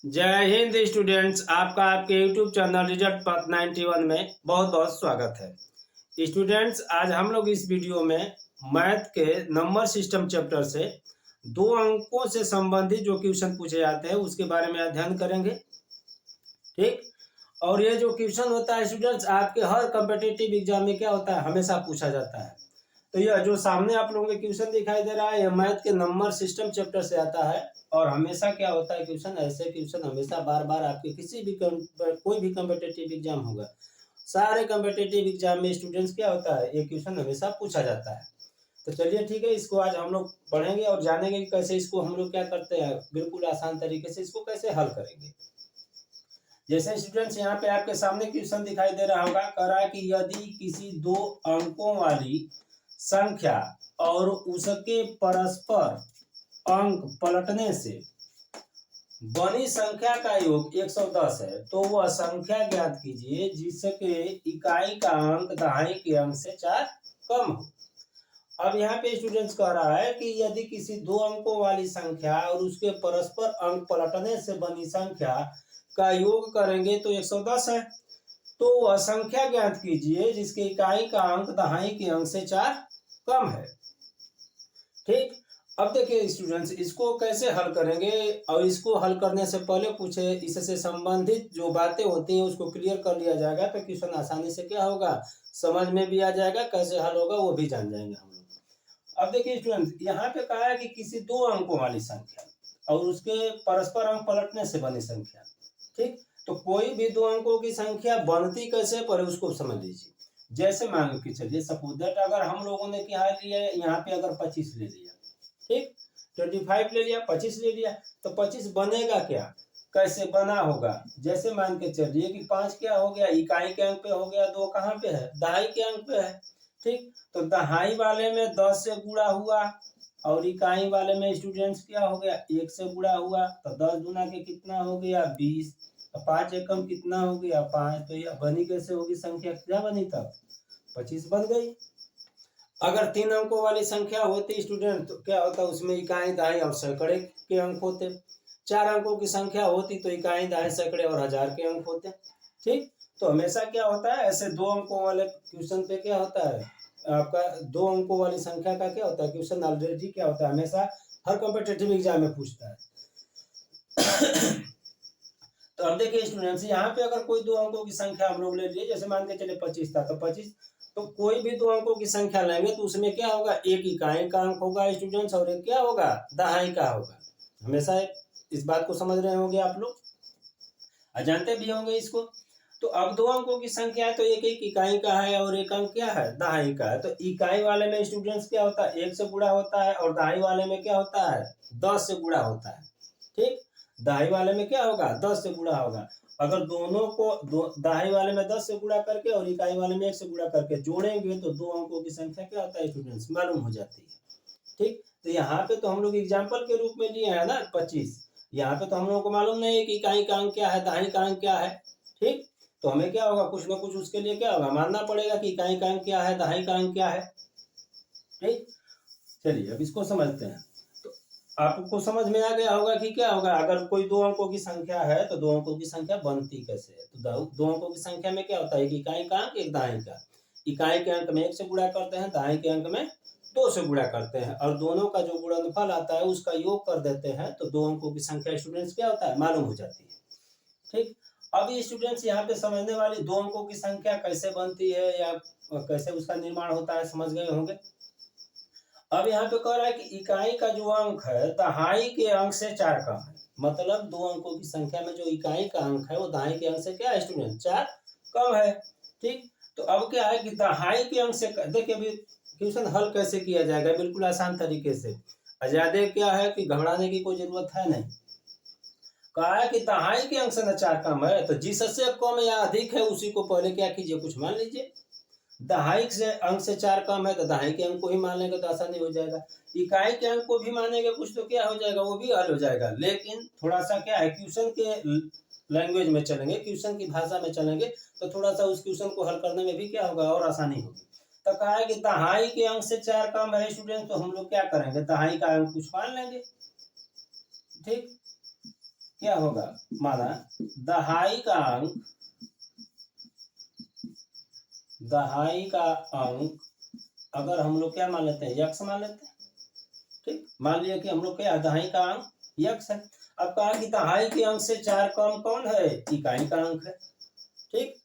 जय हिंद स्टूडेंट्स, आपका आपके यूट्यूब चैनल रिजल्ट पथ 91 में बहुत बहुत स्वागत है। स्टूडेंट्स, आज हम लोग इस वीडियो में मैथ के नंबर सिस्टम चैप्टर से 2 अंकों से संबंधित जो क्वेश्चन पूछे जाते हैं उसके बारे में अध्ययन करेंगे। ठीक, और ये जो क्वेश्चन होता है स्टूडेंट्स, आपके हर कम्पिटिटिव एग्जाम में क्या होता है, हमेशा पूछा जाता है। तो यह जो सामने आप लोगों के क्वेश्चन दिखाई दे रहा है, यह मैथ के नंबर सिस्टम चैप्टर से आता है। और हमेशा क्या होता है क्वेश्चन, ऐसे क्वेश्चन हमेशा बार बार आपके किसी भी कोई भी कम्पिटिटिव एग्जाम होगा, सारे कम्पिटिटिव एग्जाम में स्टूडेंट्स क्या होता है, ये क्वेश्चन हमेशा पूछा जाता है। तो चलिए ठीक है, इसको आज हम लोग पढ़ेंगे और जानेंगे कि कैसे इसको हम लोग क्या करते हैं, बिल्कुल आसान तरीके से इसको कैसे हल करेंगे। जैसे स्टूडेंट्स यहाँ पे आपके सामने क्वेश्चन दिखाई दे रहा होगा, कह रहा है कि यदि किसी 2 अंकों वाली संख्या और उसके परस्पर अंक पलटने से बनी संख्या का योग 110 है, तो वह संख्या ज्ञात कीजिए जिसके इकाई का अंक दहाई के अंक से 4 कम हो। अब यहाँ पे स्टूडेंट्स कह रहा है कि यदि किसी 2 अंकों वाली संख्या और उसके परस्पर अंक पलटने से बनी संख्या का योग करेंगे तो 110 है, तो वह संख्या ज्ञात कीजिए जिसके इकाई का अंक दहाई के अंक से 4 कम है। ठीक, अब देखिए स्टूडेंट्स, इसको कैसे हल करेंगे, और इसको हल करने से पहले कुछ इससे संबंधित जो बातें होती हैं उसको क्लियर कर लिया जाएगा, तो क्वेश्चन आसानी से क्या होगा, समझ में भी आ जाएगा, कैसे हल होगा वो भी जान जाएंगे हम लोग। अब देखिए स्टूडेंट्स, यहाँ पे कहा है कि किसी 2 अंकों वाली संख्या और उसके परस्पर अंक पलटने से बनी संख्या। ठीक, तो कोई भी 2 अंकों की संख्या बनती कैसे, पहले उसको समझ लीजिए। जैसे मान के चलिए, सपोज दैट अगर हम लोगों ने क्या लिया, यहाँ पे अगर 25 ले लिया, ठीक, 25 ले लिया, 25 ले लिया, तो 25 बनेगा क्या, कैसे बना होगा। जैसे मान के चलिए कि 5 क्या हो गया, इकाई के अंक पे हो गया, 2 कहाँ पे है, दहाई के अंक पे है। ठीक, तो दहाई वाले में 10 से गुणा हुआ और इकाई वाले में स्टूडेंट्स क्या हो गया, 1 से गुणा हुआ, तो 10 गुना के कितना हो गया, 20। तो 5 एकम कितना हो गया, 5। तो यह बनी कैसे होगी संख्या, क्या बनी तब, 25 बन गई। अगर 3 अंकों वाली संख्या होती स्टूडेंट, तो क्या होता, उसमें इकाई दहाई और सैकड़े के अंक होते। 4 अंकों की संख्या होती तो इकाई दहाई सैकड़े और हजार के अंक होते। ठीक, तो हमेशा क्या होता है, ऐसे 2 अंकों वाले क्वेश्चन पे क्या होता है, आपका 2 अंकों वाली संख्या का क्या होता है क्वेश्चन, ऑलरेडी क्या होता है, हमेशा हर कॉम्पिटिटिव एग्जाम में पूछता है। तो अब देखिए स्टूडेंट्स, यहाँ पे अगर कोई 2 अंकों की संख्या हम लोग ले लिए, जैसे मान के चले 25 था, तो 25, तो कोई भी 2 अंकों की संख्या लेंगे तो उसमें क्या होगा, एक इकाई का अंक होगा स्टूडेंट्स और एक क्या होगा, दहाई का होगा। हमेशा इस बात को समझ रहे होंगे आप लोग, जानते भी होंगे इसको। तो अब 2 अंकों की संख्या है तो एक एक इकाई का है और एक अंक क्या है, दहाई का है। तो इकाई वाले में स्टूडेंट्स क्या होता है, 1 से गुणा होता है, और दहाई वाले में क्या होता है, 10 से गुणा होता है। ठीक, दहाई वाले में क्या होगा, 10 से गुणा होगा। अगर दोनों को दहाई वाले में 10 से गुणा करके और इकाई वाले में 1 से गुणा करके जोड़ेंगे तो 2 अंकों की संख्या क्या होता है स्टूडेंट्स, मालूम हो जाती है। ठीक, तो यहाँ पे तो हम लोग एग्जाम्पल के रूप में लिए हैं ना 25, यहाँ पे तो हम लोगों को मालूम नहीं है कि इकाई का अंक क्या है, दहाई का अंक क्या है। ठीक, तो हमें क्या होगा, कुछ ना कुछ उसके लिए क्या होगा, मानना पड़ेगा कि इकाई का अंक क्या है, दहाई का अंक क्या है। ठीक, चलिए अब इसको समझते हैं। तो आपको समझ में आ गया होगा कि क्या होगा, अगर कोई 2 अंकों की संख्या है तो 2 अंकों की संख्या बनती कैसे है। तो 2 अंकों की संख्या में क्या होता है, एक इकाई का अंक, एक दहाई का। इकाई के अंक में 1 से गुणा करते हैं, दहाई के अंक में 2 से गुणा करते हैं, और दोनों का जो गुणनफल आता है उसका योग कर देते हैं, तो 2 अंकों की संख्या स्टूडेंट्स क्या होता है, मालूम हो जाती है। ठीक, अब ये स्टूडेंट्स यहाँ पे समझने वाली 2 अंकों की संख्या कैसे बनती है या कैसे उसका निर्माण होता है, समझ गए होंगे। अब यहाँ पे कह रहा है कि इकाई का जो अंक है दहाई के अंक से 4 कम है, मतलब 2 अंकों की संख्या में जो इकाई का अंक है वो दहाई के अंक से क्या है स्टूडेंट, 4 कम है। ठीक, तो अब क्या है कि दहाई के अंक से, देखिए अभी क्वेश्चन हल कैसे किया जाएगा, बिल्कुल आसान तरीके से। ज्यादा क्या है कि घबराने की कोई जरूरत है नहीं। कहा है कि दहाई के अंक से न 4 कम है, तो जिससे कम या अधिक है उसी को पहले क्या कीजिए, कुछ मान लीजिए। दहाई से अंक से 4 कम है तो दहाई के अंक को ही मान लेंगे तो आसानी हो जाएगा। इकाई के अंक को भी मानेंगे कुछ तो क्या हो जाएगा, वो भी हल हो जाएगा। लेकिन थोड़ा सा क्या है, क्वेश्चन के लैंग्वेज में चलेंगे, क्वेश्चन की भाषा में चलेंगे, तो थोड़ा सा उस क्वेश्चन को हल करने में भी क्या होगा, और आसानी होगी। तो कहा है कि दहाई के अंक से 4 कम है स्टूडेंट, तो हम लोग क्या करेंगे, दहाई का अंक कुछ मान लेंगे। ठीक, क्या होगा, माना दहाई का अंक अगर हम लोग क्या मान लेते हैं, यक्स मान लेते हैं। ठीक, मान लिया कि हम लोग क्या, दहाई का अंक यक्स है। अब कहा कि दहाई के अंक से 4 कम कौन है, इकाई का अंक है। ठीक,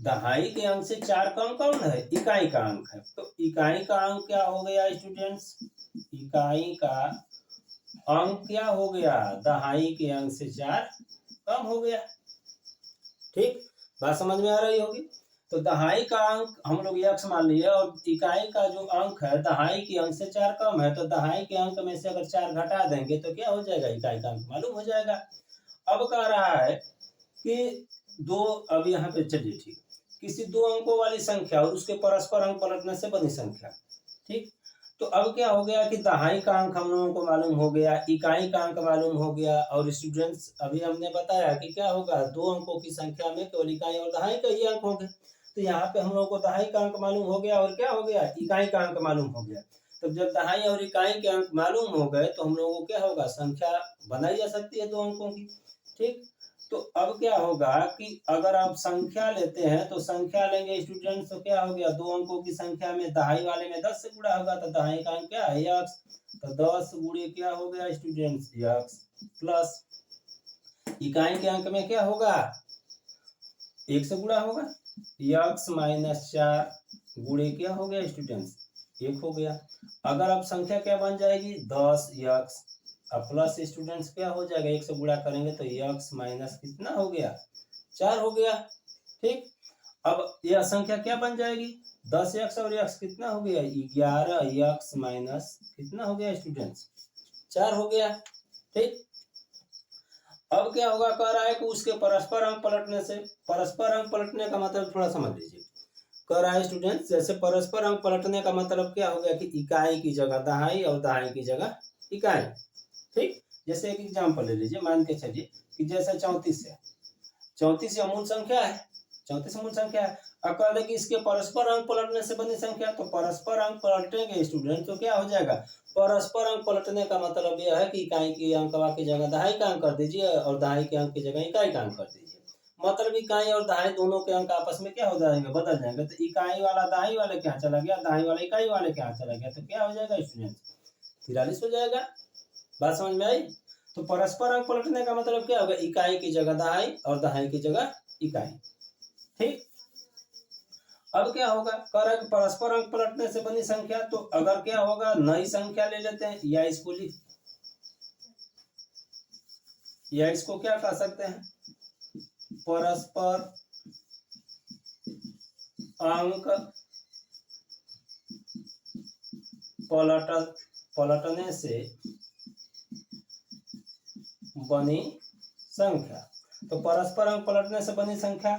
दहाई के अंक से 4 कम कौन है, इकाई का अंक है। तो इकाई का अंक क्या हो गया स्टूडेंट्स, इकाई का अंक क्या हो गया, दहाई के अंक से 4 कम हो गया। ठीक, बात समझ में आ रही होगी। तो दहाई का अंक हम लोग यक्स मान लिए और इकाई का जो अंक है दहाई के अंक से 4 कम है, तो दहाई के अंक में से अगर 4 घटा देंगे तो क्या हो जाएगा, इकाई का अंक मालूम हो जाएगा। अब कह रहा है कि दो, अब यहाँ पे चलिए ठीक, किसी दो अंकों वाली संख्या और उसके परस्पर अंक पलटने से बनी संख्या। ठीक, तो अब क्या हो गया कि दहाई का अंक हम लोगों को मालूम हो गया, इकाई का अंक मालूम हो गया, और स्टूडेंट्स अभी हमने बताया कि क्या होगा, दो अंकों की संख्या में केवल इकाई और दहाई का ही अंक होंगे। तो यहाँ पे हम लोगों को दहाई का अंक मालूम हो गया और क्या हो गया, इकाई का अंक मालूम हो गया। तो जब दहाई और इकाई के अंक मालूम हो गए तो हम लोगों को क्या होगा, संख्या बनाई जा सकती है दो अंकों की। ठीक, तो अब क्या होगा कि अगर आप संख्या लेते हैं तो संख्या लेंगे स्टूडेंट्स, तो क्या हो गया, दो अंकों की संख्या में दहाई वाले में 10 से गुणा होगा, तो दहाई का अंक क्या है, यक्स। तो 10 गुणे क्या हो गया स्टूडेंट्स, यक्स, प्लस इकाई के अंक में क्या होगा, 1 से गुणा होगा, यक्स माइनस 4 गुणे क्या हो गया स्टूडेंट्स, 1 हो गया। अगर अब संख्या क्या बन जाएगी, 10 यक्स, अब प्लस स्टूडेंट्स क्या हो जाएगा, 1 से गुणा करेंगे तो यक्स माइनस कितना हो गया, 4 हो गया। ठीक, अब यह संख्या क्या बन जाएगी, 10 यक्स और यक्स कितना हो गया, 11 यक्स माइनस कितना हो गया स्टूडेंट्स, 4 हो गया। ठीक, अब क्या होगा, कह रहा है कि उसके परस्पर अंक पलटने से, परस्पर अंक पलटने का मतलब थोड़ा समझ लीजिए। कह रहा है स्टूडेंट्स, जैसे परस्पर अंक पलटने का मतलब क्या हो गया कि इकाई की जगह दहाई और दहाई की जगह इकाई। ठीक, जैसे एक एग्जांपल ले लीजिए, मान के चलिए कि जैसे 34 है, 34 यह मूल संख्या है, 34 मूल संख्या है। अब कह दे कि इसके परस्पर अंक पलटने से बनी संख्या, तो परस्पर अंक पलटेंगे स्टूडेंट तो क्या हो जाएगा, परस्पर अंक पलटने का मतलब यह है कि इकाई की अंक की जगह दहाई का अंक कर दीजिए और दहाई के अंक की जगह इकाई का अंक कर दीजिए। मतलब इकाई और दहाई दोनों के अंक आपस में क्या हो जाएंगे, बदल जाएंगे। तो इकाई वाला दहाई वाले के यहाँ चला गया, दहाई वाला इकाई वाले के यहाँ चला गया, तो क्या हो जाएगा स्टूडेंट, 43 हो जाएगा। बात समझ में आई। तो परस्पर अंक पलटने का मतलब क्या होगा, इकाई की जगह दहाई और दहाई की जगह इकाई। ठीक, अब क्या होगा, कह रहा है कि परस्पर अंक पलटने से बनी संख्या, तो अगर क्या होगा, नई संख्या ले लेते हैं, या इसको क्या कह सकते हैं, परस्पर अंक पलटने से बनी संख्या। तो परस्पर अंक पलटने से बनी संख्या।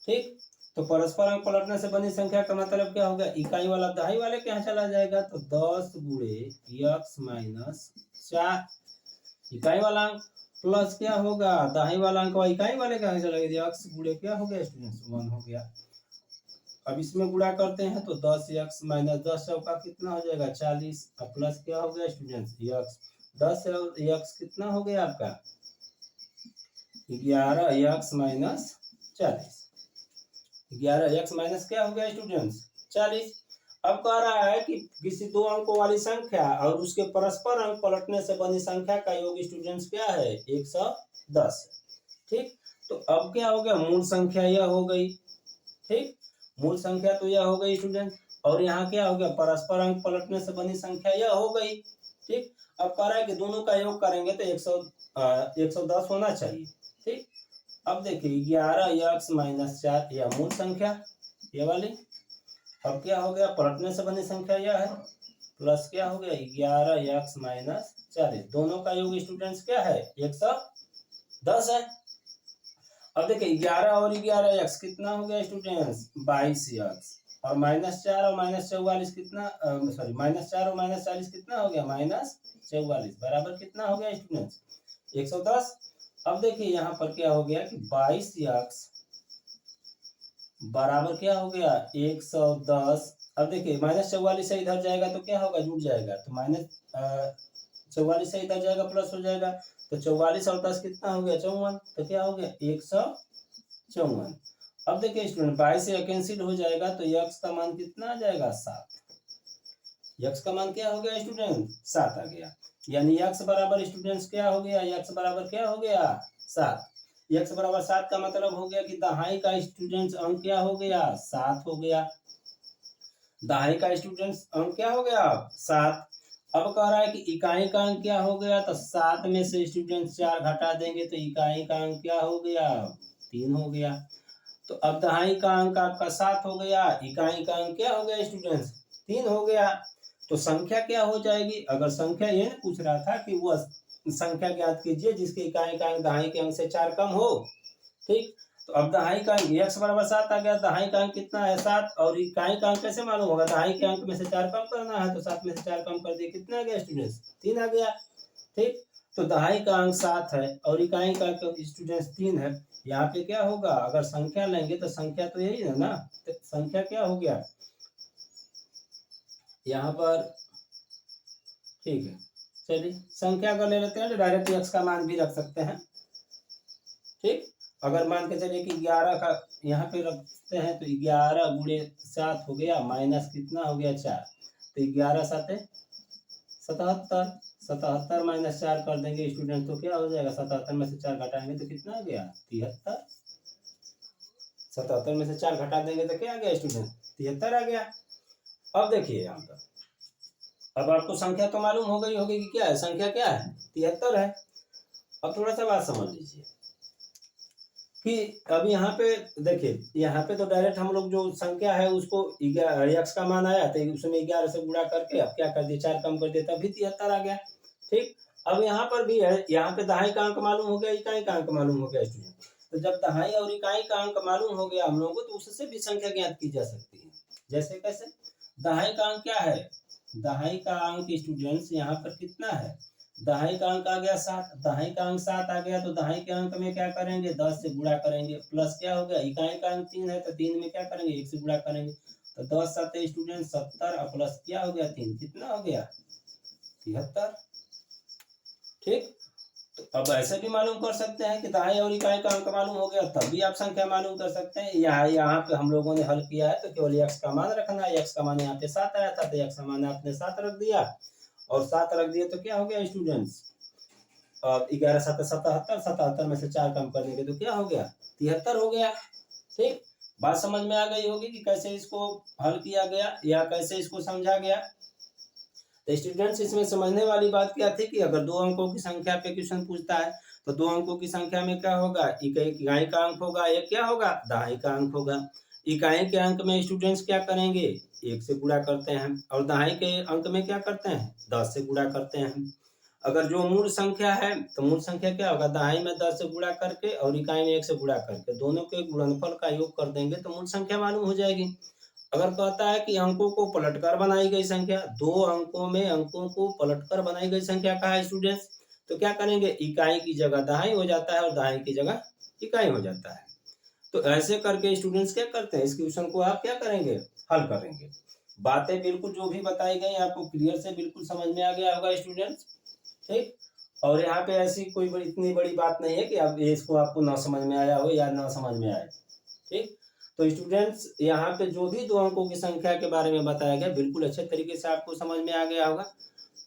ठीक, तो परस्पर अंक पलटने से बनी संख्या का मतलब क्या होगा, इकाई वाला दहाई वाले के यहाँ चला जाएगा, तो 10 गुणे यक्स माइनस 4 इकाई वाला अंक, प्लस क्या होगा, दहाई वाला अंक इकाई वाले के यहाँ चला गया, यक्स गुणे क्या हो गया स्टूडेंट्स, 1 हो गया। अब इसमें गुणा करते हैं तो 10 यक्स माइनस 10 का कितना हो जाएगा, 40, अब प्लस क्या हो गया स्टूडेंट्स, यक्स, 10 यक्स कितना हो गया आपका, 11 यक्स माइनस 40, 11 एक्स माइनस क्या हो गया स्टूडेंट्स, 40। अब कह रहा है कि किसी दो अंकों वाली संख्या और उसके परस्पर अंक पलटने से बनी संख्या का योग स्टूडेंट्स क्या है, 110। ठीक, तो अब क्या हो गया, मूल संख्या यह हो गई। ठीक, मूल संख्या तो यह हो गई स्टूडेंट, और यहाँ क्या हो गया, परस्पर अंक पलटने से बनी संख्या यह हो गई। ठीक, अब कह रहा है कि दोनों का योग करेंगे तो 110 होना चाहिए। ठीक, अब देखिए 11 यक्स माइनस 4 यह मूल संख्या, ये वाली। अब क्या हो गया, पलटने से बनी संख्या यह है, प्लस क्या हो गया 11 यक्स माइनस 40, दोनों का योग स्टूडेंट्स क्या है, 110 है। अब देखिए 11 और 11 यक्स कितना हो गया स्टूडेंट्स, 22 यक्स, और माइनस 4 और माइनस 44 कितना, सॉरी माइनस 4 और माइनस 40 कितना हो गया, माइनस 44, बराबर कितना हो गया स्टूडेंट्स, 110। अब देखिए यहाँ पर क्या हो गया कि 22 यक्स बराबर क्या हो गया, 110। अब देखिए माइनस 44 से इधर जाएगा तो क्या होगा, जुड़ जाएगा, तो माइनस 44 से इधर जाएगा प्लस हो जाएगा, तो 44 और 10 कितना हो गया 54, तो क्या हो गया 154। अब देखिए स्टूडेंट 22 से कैंसिल हो जाएगा तो यक्स का मान कितना आ जाएगा 7। यक्स का मान क्या हो गया स्टूडेंट 7 आ गया। यानी यक्स बराबर स्टूडेंट्स क्या हो गया, यक्स बराबर क्या हो गया 7। यक्स बराबर 7 का मतलब हो गया कि दहाई का स्टूडेंट्स अंक क्या हो गया 7 हो गया। दहाई का स्टूडेंट्स अंक क्या हो गया 7। अब कह रहा है कि इकाई का अंक क्या हो गया, तो 7 में से स्टूडेंट्स 4 घटा देंगे तो इकाई का अंक क्या हो गया 3 हो गया। तो अब दहाई का अंक आपका 7 हो गया, इकाई का अंक क्या हो गया स्टूडेंट्स 3 हो गया। तो संख्या क्या हो जाएगी, अगर संख्या ये पूछ रहा था कि वो संख्या ज्ञात कीजिए जिसके इकाई का अंक दहाई के अंक से 4 कम हो। ठीक, तो अब दहाई का अंक x बराबर 7 आ गया, दहाई का अंक कितना है 7, और इकाई का अंक कैसे मालूम होगा, दहाई के अंक में से 4 कम करना है, तो 7 में से 4 कम कर दिए कितना आ गया स्टूडेंट्स 3 आ गया। ठीक, तो दहाई का अंक 7 है और इकाई का अंक स्टूडेंट्स 3 है। यहाँ पे क्या होगा, अगर संख्या लेंगे तो संख्या तो यही है ना, तो संख्या क्या हो गया यहाँ पर। ठीक है, चलिए संख्या अगर ले लेते हैं तो डायरेक्ट x का मान भी रख सकते हैं। ठीक, अगर मान के चलिए कि 11 का यहाँ पे रखते हैं तो 11 गुणे 7 हो गया, माइनस कितना हो गया 4, तो 11 7 77, 77 माइनस 4 कर देंगे स्टूडेंट तो क्या हो जाएगा, 77 में से 4 घटाएंगे तो कितना आ गया 73। 77 में से 4 घटा देंगे तो क्या आ गया स्टूडेंट 73 आ गया। अब देखिए यहाँ पर, अब आपको संख्या तो मालूम हो गई होगी कि क्या है, संख्या क्या है 73 है। अब थोड़ा सा बात समझ लीजिए कि अब यहाँ पे देखिए, यहाँ पे तो डायरेक्ट हम लोग जो संख्या है उसको x का मान आया तो उसमें 11 से गुणा करके अब क्या कर दिया 4 कम कर दिया तभी 73 आ गया। ठीक, अब यहाँ पर भी है, यहाँ पे दहाई का अंक मालूम हो गया, इकाई का अंक मालूम हो गया स्टूडेंट। तो जब दहाई और इकाई का अंक मालूम हो गया हम लोगों को तो उससे भी संख्या ज्ञात की जा सकती है। जैसे कैसे, दहाई का अंक क्या है, दहाई का अंक स्टूडेंट्स यहाँ पर कितना है, दहाई का अंक आ गया 7, दहाई का अंक 7 आ गया तो दहाई के अंक में क्या करेंगे 10 से गुणा करेंगे, प्लस क्या हो गया इकाई का अंक 3 है तो 3 में क्या करेंगे 1 से गुणा करेंगे, तो 10 7 स्टूडेंट 70 और प्लस क्या हो गया 3 कितना हो गया 73। ठीक, तो अब ऐसे भी मालूम कर सकते हैं कि दहाई और इकाई का अंक मालूम हो गया तब भी आप संख्या मालूम कर सकते हैं। यहाँ पे हम लोगों ने हल किया है तो केवल x का मान रखना है, x का मान यहाँ पे 7 आया था तो x का मान आपने 7 रख दिया, और 7 रख दिए तो क्या हो गया स्टूडेंट्स, और 11 7 77, 77 में से 4 कम कर देंगे तो क्या हो गया 73 हो गया। ठीक, बात समझ में आ गई होगी कि कैसे इसको हल किया गया या कैसे इसको समझा गया। तो स्टूडेंट्स इसमें समझने वाली बात क्या थी कि अगर 2 अंकों की संख्या पे क्वेश्चन पूछता है तो 2 अंकों की संख्या में क्या होगा, इकाई का अंक होगा, एक क्या होगा दहाई का अंक होगा। इकाई के अंक में स्टूडेंट्स क्या करेंगे 1 से गुणा करते हैं, और दहाई के अंक में क्या करते हैं 10 से गुणा करते हैं। अगर जो मूल संख्या है तो मूल संख्या क्या होगा, दहाई में 10 से गुणा करके और इकाई में 1 से गुणा करके दोनों के गुणनफल का योग कर देंगे तो मूल संख्या मालूम हो जाएगी। अगर कहता है कि अंकों को पलटकर बनाई गई संख्या, 2 अंकों में अंकों को पलटकर बनाई गई संख्या कहा है स्टूडेंट्स, तो क्या करेंगे इकाई की जगह दहाई हो जाता है और दहाई की जगह इकाई हो जाता है। तो ऐसे करके स्टूडेंट्स क्या करते हैं, इस क्वेश्चन को आप क्या करेंगे हल करेंगे। बातें बिल्कुल जो भी बताई गई आपको क्लियर से बिल्कुल समझ में आ गया होगा स्टूडेंट्स। ठीक, और यहाँ पे ऐसी कोई इतनी बड़ी बात नहीं है कि अब इसको आपको ना समझ में आया हो या ना समझ में आए। ठीक, तो स्टूडेंट्स यहाँ पे जो भी 2 अंकों की संख्या के बारे में बताया गया बिल्कुल अच्छे तरीके से आपको समझ में आ गया होगा।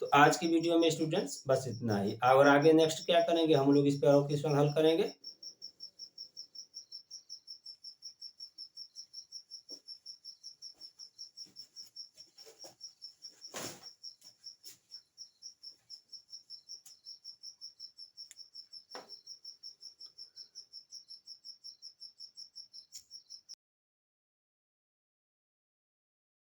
तो आज की वीडियो में स्टूडेंट्स बस इतना ही, और आगे नेक्स्ट क्या करेंगे हम लोग इस पर और क्वेश्चन हल करेंगे।